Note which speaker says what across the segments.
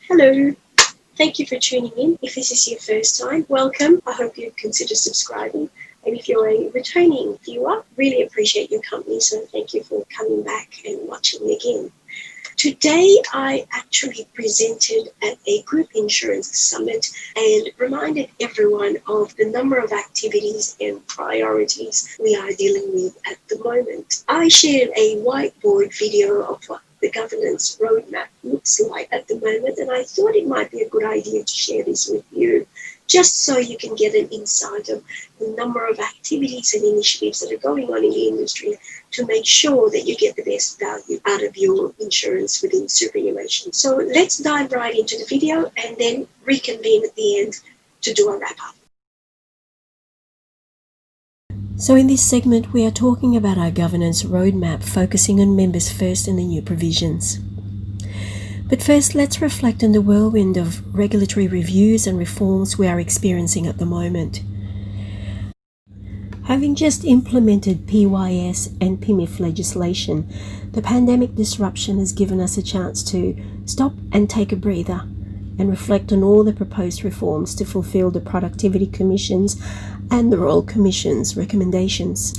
Speaker 1: Hello, thank you for tuning in. If this is your first time, welcome. I hope you consider subscribing. And if you're a returning viewer, really appreciate your company, so thank you for coming back and watching again. Today, I actually presented at a group insurance summit and reminded everyone of the number of activities and priorities we are dealing with at the moment. I shared a whiteboard video of what the governance roadmap looks like at the moment, and I thought it might be a good idea to share this with you, just so you can get an insight of the number of activities and initiatives that are going on in the industry to make sure that you get the best value out of your insurance within superannuation. So let's dive right into the video and then reconvene at the end to do a wrap-up.
Speaker 2: So in this segment, we are talking about our governance roadmap, focusing on members first and the new provisions. But first, let's reflect on the whirlwind of regulatory reviews and reforms we are experiencing at the moment. Having just implemented PYS and PMIF legislation, the pandemic disruption has given us a chance to stop and take a breather and reflect on all the proposed reforms to fulfill the Productivity Commission's and the Royal Commission's recommendations.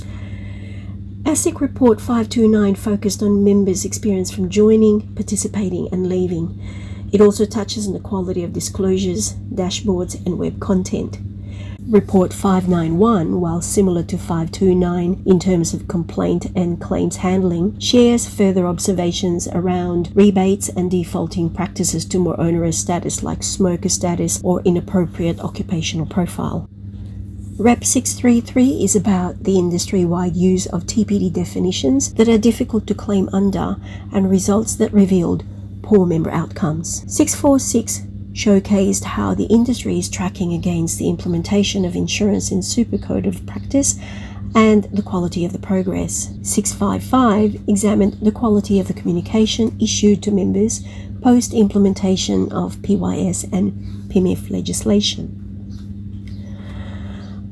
Speaker 2: ASIC Report 529 focused on members' experience from joining, participating and leaving. It also touches on the quality of disclosures, dashboards and web content. Report 591, while similar to 529 in terms of complaint and claims handling, shares further observations around rebates and defaulting practices to more onerous status like smoker status or inappropriate occupational profile. Rep 633 is about the industry-wide use of TPD definitions that are difficult to claim under and results that revealed poor member outcomes. 646 showcased how the industry is tracking against the implementation of insurance in Super Code of Practice and the quality of the progress. 655 examined the quality of the communication issued to members post-implementation of PYS and PMIF legislation.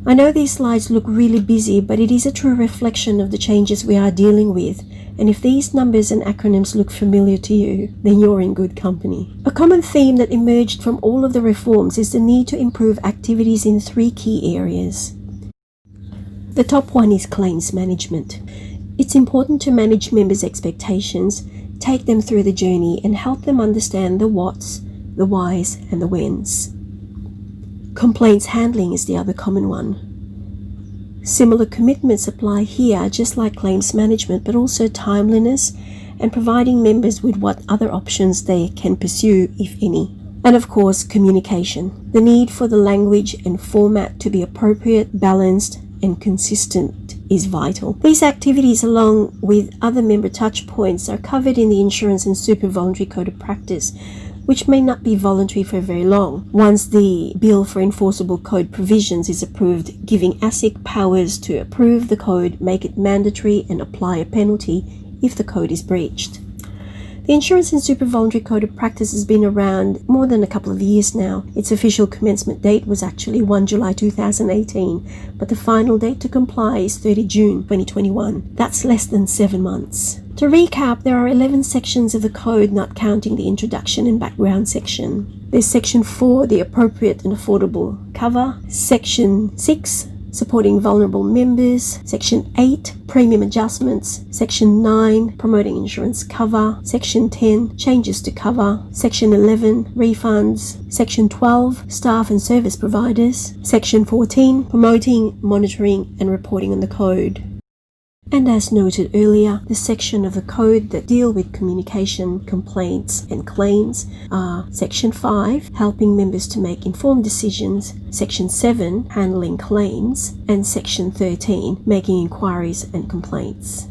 Speaker 2: I know these slides look really busy, but it is a true reflection of the changes we are dealing with, and if these numbers and acronyms look familiar to you, then you're in good company. A common theme that emerged from all of the reforms is the need to improve activities in 3 key areas. The top one is claims management. It's important to manage members' expectations, take them through the journey, and help them understand the whats, the whys, and the whens. Complaints handling is the other common one. Similar commitments apply here, just like claims management, but also timeliness and providing members with what other options they can pursue, if any. And of course, communication. The need for the language and format to be appropriate, balanced, and consistent is vital. These activities, along with other member touch points, are covered in the Insurance and Super Voluntary Code of Practice, which may not be voluntary for very long. Once the Bill for Enforceable Code Provisions is approved, giving ASIC powers to approve the code, make it mandatory and apply a penalty if the code is breached. The Insurance and Super Voluntary Code of Practice has been around more than a couple of years now. Its official commencement date was actually 1 July 2018, but the final date to comply is 30 June 2021. That's less than 7 months. To recap, there are 11 sections of the code, not counting the introduction and background section. There's Section 4, the appropriate and affordable cover. Section 6, supporting vulnerable members. Section 8, premium adjustments. Section 9, promoting insurance cover. Section 10, changes to cover. Section 11, refunds. Section 12, staff and service providers. Section 14, promoting, monitoring and reporting on the code. And as noted earlier, the section of the code that deal with communication, complaints and claims are Section 5, helping members to make informed decisions, Section 7, handling claims, and Section 13, making inquiries and complaints.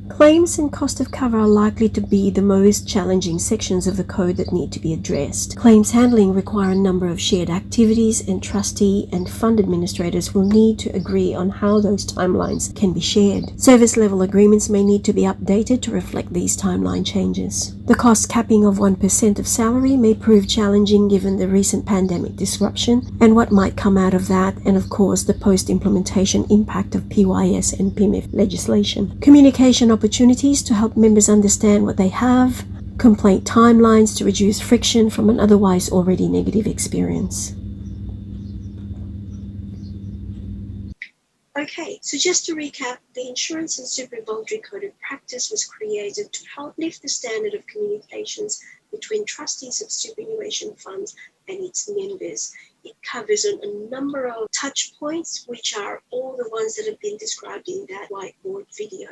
Speaker 2: Claims and cost of cover are likely to be the most challenging sections of the code that need to be addressed. Claims handling require a number of shared activities, and trustee and fund administrators will need to agree on how those timelines can be shared. Service level agreements may need to be updated to reflect these timeline changes. The cost capping of 1% of salary may prove challenging given the recent pandemic disruption and what might come out of that, and of course the post-implementation impact of PYS and PMIF legislation. Communication opportunities to help members understand what they have, complaint timelines to reduce friction from an otherwise already negative experience.
Speaker 1: Okay, so just to recap, the Insurance and Super Voluntary Code of Practice was created to help lift the standard of communications between trustees of superannuation funds and its members. It covers a number of touch points, which are all the ones that have been described in that whiteboard video.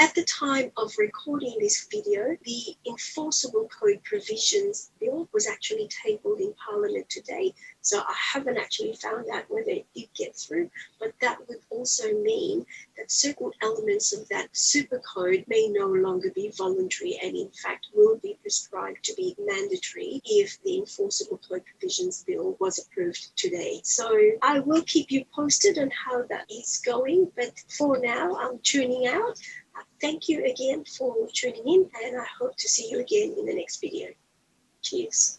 Speaker 1: At the time of recording this video, the Enforceable Code Provisions Bill was actually tabled in Parliament today, so I haven't actually found out whether it did get through, but that would also mean that certain elements of that super code may no longer be voluntary and in fact will be prescribed to be mandatory if the Enforceable Code Provisions Bill was approved today. So I will keep you posted on how that is going, but for now I'm tuning out. Thank you again for tuning in, and I hope to see you again in the next video. Cheers.